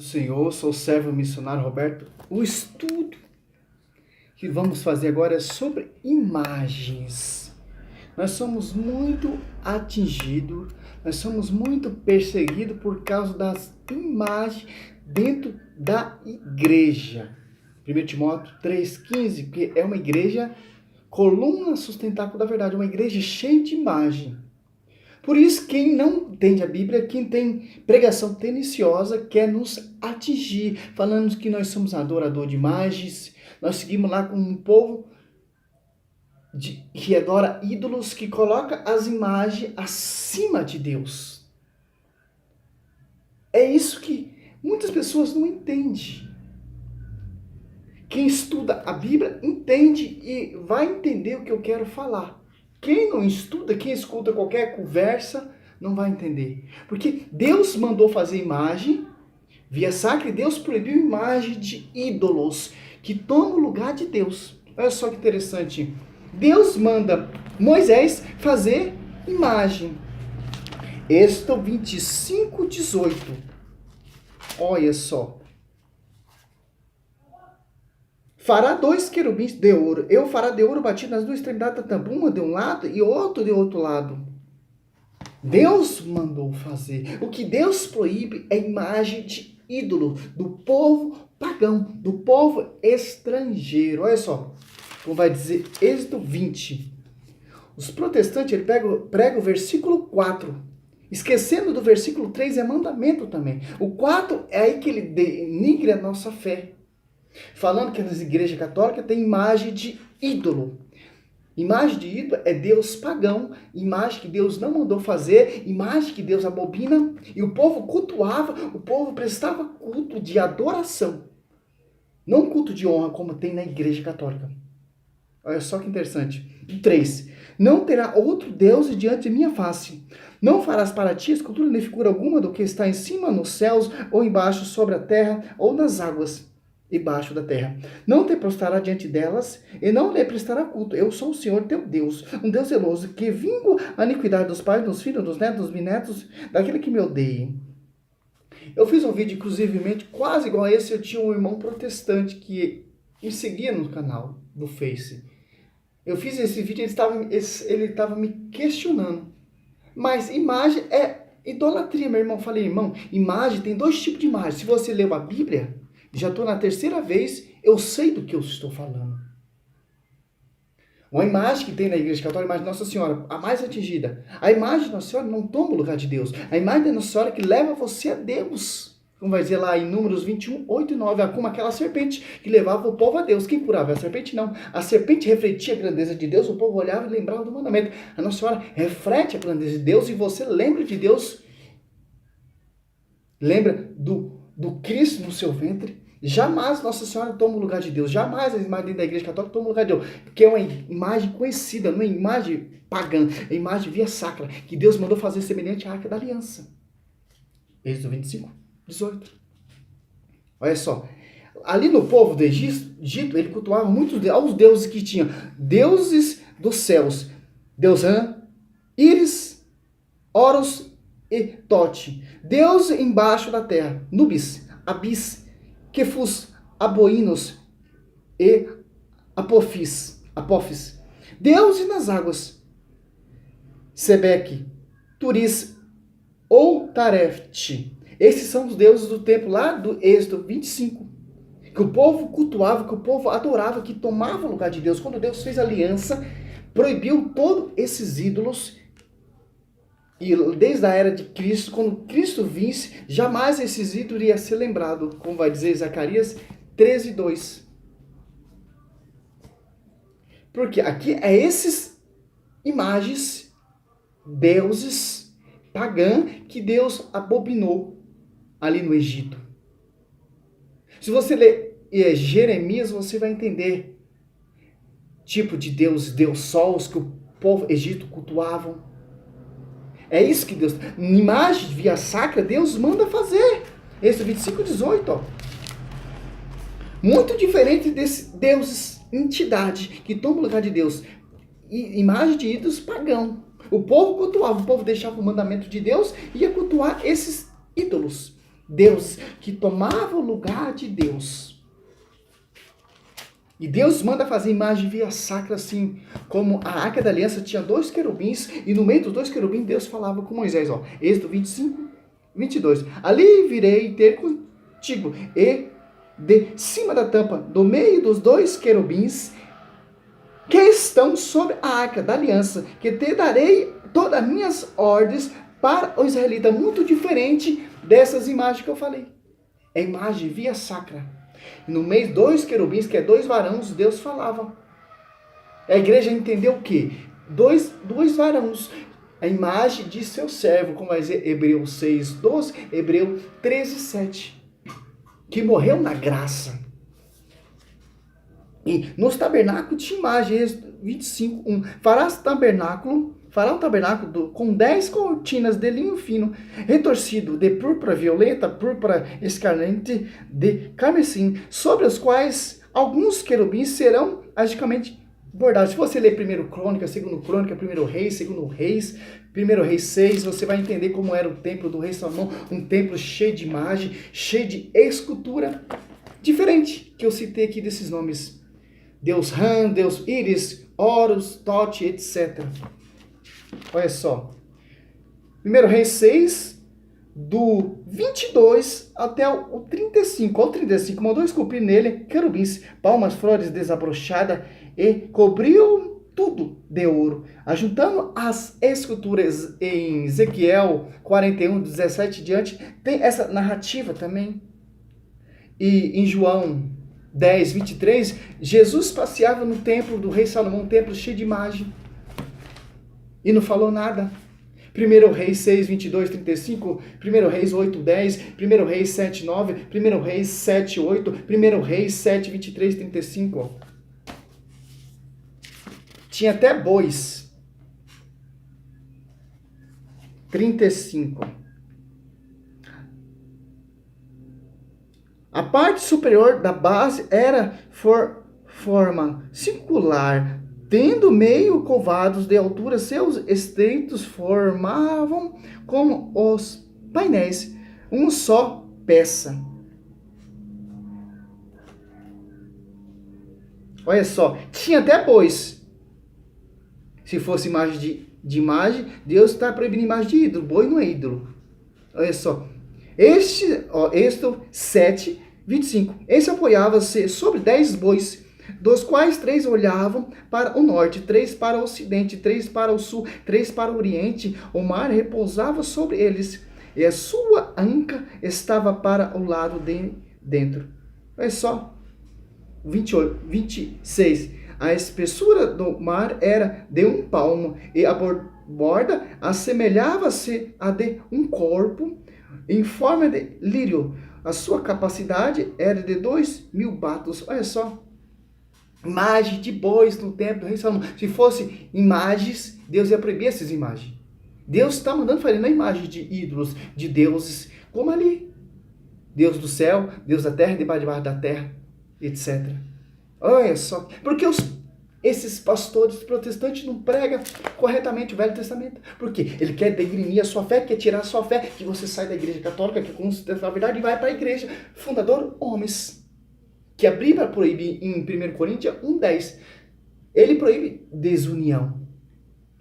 Senhor, sou o servo missionário Roberto. O estudo que vamos fazer agora é sobre imagens. Nós somos muito atingidos, nós somos muito perseguidos por causa das imagens dentro da igreja. 1 Timóteo 3,15, que é uma igreja coluna sustentáculo da verdade, uma igreja cheia de imagem. Por isso, quem não entende a Bíblia, quem tem pregação tendenciosa, quer nos atingir, falando que nós somos adorador de imagens, nós seguimos lá com um povo que adora ídolos, que coloca as imagens acima de Deus. É isso que muitas pessoas não entendem. Quem estuda a Bíblia entende e vai entender o que eu quero falar. Quem não estuda, quem escuta qualquer conversa, não vai entender. Porque Deus mandou fazer imagem, via sacra, e Deus proibiu imagem de ídolos, que tomam o lugar de Deus. Olha só que interessante. Deus manda Moisés fazer imagem. Êxodo 25:18. Olha só. Fará 2 querubins de ouro. Eu fará de ouro batido nas duas extremidades da tampa, uma de um lado e outro de outro lado. Deus mandou fazer. O que Deus proíbe é imagem de ídolo do povo pagão, do povo estrangeiro. Olha só, como vai dizer Êxodo 20. Os protestantes pregam o versículo 4. Esquecendo do versículo 3 é mandamento também. O 4 é aí que ele denigra a nossa fé. Falando que nas igrejas católicas tem imagem de ídolo. Imagem de ídolo é Deus pagão, imagem que Deus não mandou fazer, imagem que Deus abomina, e o povo cultuava, o povo prestava culto de adoração. Não culto de honra como tem na igreja católica. Olha só que interessante. E 3. Não terá outro Deus diante de minha face. Não farás para ti escultura nem figura alguma do que está em cima nos céus, ou embaixo sobre a terra, ou nas águas debaixo da terra. Não te prostrará diante delas, e não lhe prestará culto. Eu sou o Senhor teu Deus, um Deus zeloso, que vingo a iniquidade dos pais, dos filhos, dos netos, dos bisnetos, daquele que me odeia. Eu fiz um vídeo, inclusivemente, quase igual a esse. Eu tinha um irmão protestante que me seguia no canal do Face. Eu fiz esse vídeo, ele estava me questionando. Mas imagem é idolatria, meu irmão. Eu falei, irmão, imagem, tem 2 tipos de imagem. Se você leu a Bíblia, já estou na 3ª vez, eu sei do que eu estou falando. Uma imagem que tem na igreja católica, a imagem de Nossa Senhora, a mais atingida. A imagem de Nossa Senhora não toma o lugar de Deus. A imagem de Nossa Senhora que leva você a Deus. Como vai dizer lá em Números 21, 8 e 9, como aquela serpente que levava o povo a Deus. Quem curava? A serpente não. A serpente refletia a grandeza de Deus, o povo olhava e lembrava do mandamento. A Nossa Senhora reflete a grandeza de Deus e você lembra de Deus. Lembra do Cristo no seu ventre. Jamais Nossa Senhora toma o lugar de Deus. Jamais a imagem da igreja católica toma o lugar de Deus. Porque é uma imagem conhecida, não é uma imagem pagã. É uma imagem via sacra, que Deus mandou fazer semelhante à Arca da Aliança. Êxodo 25:18. Olha só. Ali no povo do Egito, ele cultuava muitos aos deuses que tinham. Deuses dos céus. Deus Ran, Íris, Horus e Tote. Deus embaixo da terra. Nubis, Abis, Quefus, Aboinos e Apophis. Deus nas águas. Sebeque, Turis ou Tarefte. Esses são os deuses do templo lá do Êxodo 25. Que o povo cultuava, que o povo adorava, que tomava o lugar de Deus. Quando Deus fez aliança, proibiu todos esses ídolos. E desde a era de Cristo, quando Cristo visse, jamais esses ídolos iam ser lembrados, como vai dizer Zacarias 13:2. Porque aqui é esses imagens, deuses pagãs, que Deus abominou ali no Egito. Se você ler Jeremias, você vai entender tipo de Deus sols que o povo egito cultuavam. É isso que Deus... Imagem via sacra, Deus manda fazer. Esse 25:18, ó. Muito diferente desses deuses, entidade, que toma o lugar de Deus. Imagem de ídolos pagão. O povo cultuava, o povo deixava o mandamento de Deus e ia cultuar esses ídolos. Deus, que tomava o lugar de Deus. E Deus manda fazer imagem via sacra, assim, como a Arca da Aliança tinha 2 querubins, e no meio dos 2 querubins Deus falava com Moisés, ó, Êxodo 25, 22. Ali virei ter contigo, e de cima da tampa, do meio dos 2 querubins, que estão sobre a Arca da Aliança, que te darei todas as minhas ordens para o israelita, muito diferente dessas imagens que eu falei. É imagem via sacra. No meio 2 querubins, que é 2 varões, Deus falava. A igreja entendeu o quê? Dois varões. A imagem de seu servo, como vai dizer Hebreus 6, 12, Hebreus 13, 7. Que morreu na graça. E nos tabernáculos tinha imagem, 25, 1. Fará o tabernáculo com 10 cortinas de linho fino, retorcido de púrpura violeta, púrpura escarlate, de carmesim, sobre os quais alguns querubins serão agicamente bordados. Se você ler 1 Crônica, 2 Crônica, 1 Reis, 2 Reis, 1 Reis 6, você vai entender como era o templo do rei Salomão, um templo cheio de imagem, cheio de escultura, diferente que eu citei aqui desses nomes. Deus Ram, Deus Íris, Horus, Tote, etc. Olha só. 1 Reis 6, do 22 até o 35. Ao 35, mandou esculpir nele querubins, palmas, flores desabrochadas e cobriu tudo de ouro. Ajuntando as esculturas em Ezequiel 41, 17 diante, tem essa narrativa também. E em João 10, 23, Jesus passeava no templo do rei Salomão, um templo cheio de imagem. E não falou nada. 1 Reis 6, 22, 35, 1 Reis 8, 10, 1 Reis 7, 9, 1 Reis 7, 8, 1 Reis 7, 23, 35. Ó. Tinha até bois. 35. A parte superior da base era forma circular, tendo meio covados de altura, seus estreitos formavam como os painéis, uma só peça. Olha só, tinha até boi. Se fosse imagem de imagem, Deus está proibindo imagem de ídolo. Boi não é ídolo. Olha só. Êxodo 7, 25. Esse apoiava-se sobre 10 bois, dos quais 3 olhavam para o norte, 3 para o ocidente, 3 para o sul, 3 para o oriente. O mar repousava sobre eles, e a sua anca estava para o lado de dentro. Olha só. 28, 26. A espessura do mar era de 1 palmo, e a borda assemelhava-se a de um corpo em forma de lírio. A sua capacidade era de 2.000 batos. Olha só. Imagem de bois no templo do rei Salomão. Se fosse imagens, Deus ia proibir essas imagens. Deus está mandando fazer na imagem de ídolos, de deuses, como ali. Deus do céu, Deus da terra, debaixo da terra, etc. Olha só. Porque esses pastores protestantes não pregam corretamente o Velho Testamento. Por quê? Ele quer degrinir a sua fé, quer tirar a sua fé, que você sai da igreja católica, que considera a verdade, e vai para a igreja fundador homens. Que a Bíblia proíbe em 1 Coríntios 1,10. Ele proíbe desunião.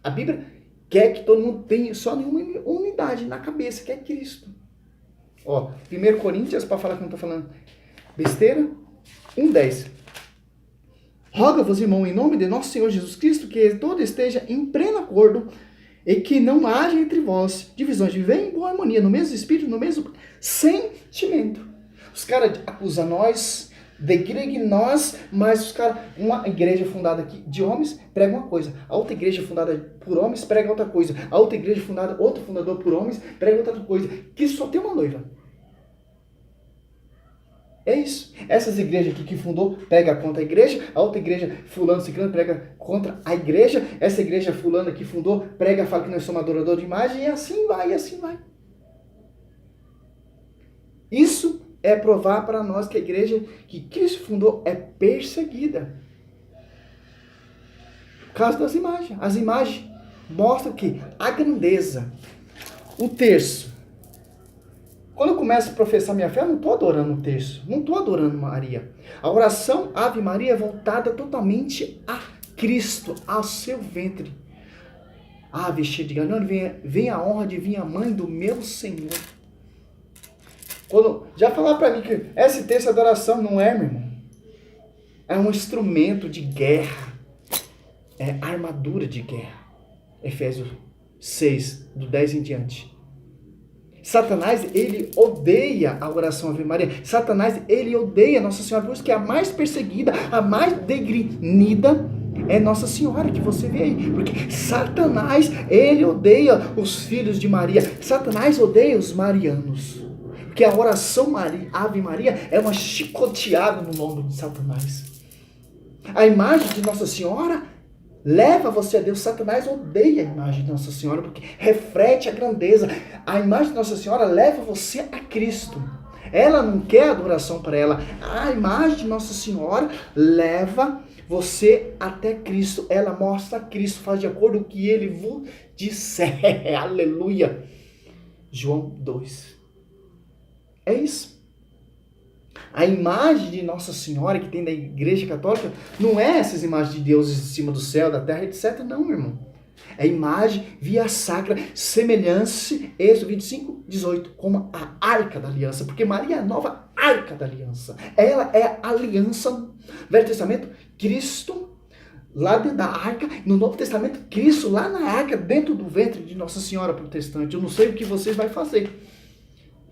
A Bíblia quer que todo mundo tenha só nenhuma unidade na cabeça, que é Cristo. Ó, 1 Coríntios, para falar que não estou falando besteira, 1,10. Roga-vos, irmão, em nome de nosso Senhor Jesus Cristo, que todo esteja em pleno acordo e que não haja entre vós divisões. Vivem em boa harmonia, no mesmo espírito, no mesmo sentimento. Os caras acusam nós, degradam nós, mas os caras, uma igreja fundada aqui de homens prega uma coisa, a outra igreja fundada por homens prega outra coisa, a outra igreja fundada, outro fundador por homens prega outra coisa, que só tem uma noiva. É isso. Essas igrejas aqui que fundou, prega contra a igreja. A outra igreja, fulano, ciclano, prega contra a igreja. Essa igreja fulana que fundou, prega, fala que nós somos adoradores de imagem. E assim vai, e assim vai. Isso é provar para nós que a igreja que Cristo fundou é perseguida. Por causa das imagens. As imagens mostram que a grandeza. O terço. Quando eu começo a professar minha fé, eu não estou adorando o texto, não estou adorando Maria. A oração Ave Maria é voltada totalmente a Cristo, ao seu ventre. Ave cheia de graça, vem a honra de vir a mãe do meu Senhor. Quando já falaram para mim que esse texto de adoração não é, meu irmão. É um instrumento de guerra. É armadura de guerra. Efésios 6, do 10 em diante. Satanás, ele odeia a oração Ave Maria. Satanás, ele odeia Nossa Senhora. Por isso que a mais perseguida, a mais degrinida é Nossa Senhora, que você vê aí. Porque Satanás, ele odeia os filhos de Maria. Satanás odeia os marianos. Porque a oração Ave Maria é uma chicoteada no lombo de Satanás. A imagem de Nossa Senhora leva você a Deus. Satanás odeia a imagem de Nossa Senhora porque reflete a grandeza. A imagem de Nossa Senhora leva você a Cristo. Ela não quer adoração para ela. A imagem de Nossa Senhora leva você até Cristo. Ela mostra Cristo, faz de acordo com o que Ele vos disser. Aleluia. João 2. É isso. A imagem de Nossa Senhora que tem da Igreja Católica não é essas imagens de deuses em cima do céu, da terra, etc. Não, meu irmão. É imagem via sacra, semelhança, Êxodo 25, 18, como a arca da aliança. Porque Maria é a nova arca da aliança. Ela é a aliança. Velho Testamento, Cristo lá dentro da arca. No Novo Testamento, Cristo lá na arca, dentro do ventre de Nossa Senhora protestante. Eu não sei o que vocês vão fazer.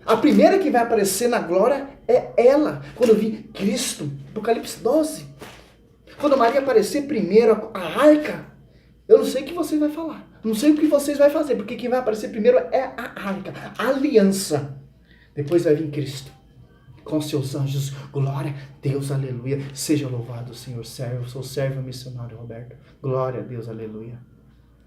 A primeira que vai aparecer na glória é ela. Quando eu vi Cristo, Apocalipse 12. Quando Maria aparecer primeiro, a arca, eu não sei o que vocês vão falar. Não sei o que vocês vão fazer, porque quem vai aparecer primeiro é a arca, a aliança. Depois vai vir Cristo, com seus anjos. Glória a Deus, aleluia. Seja louvado, Senhor servo. Sou servo missionário Roberto. Glória a Deus, aleluia.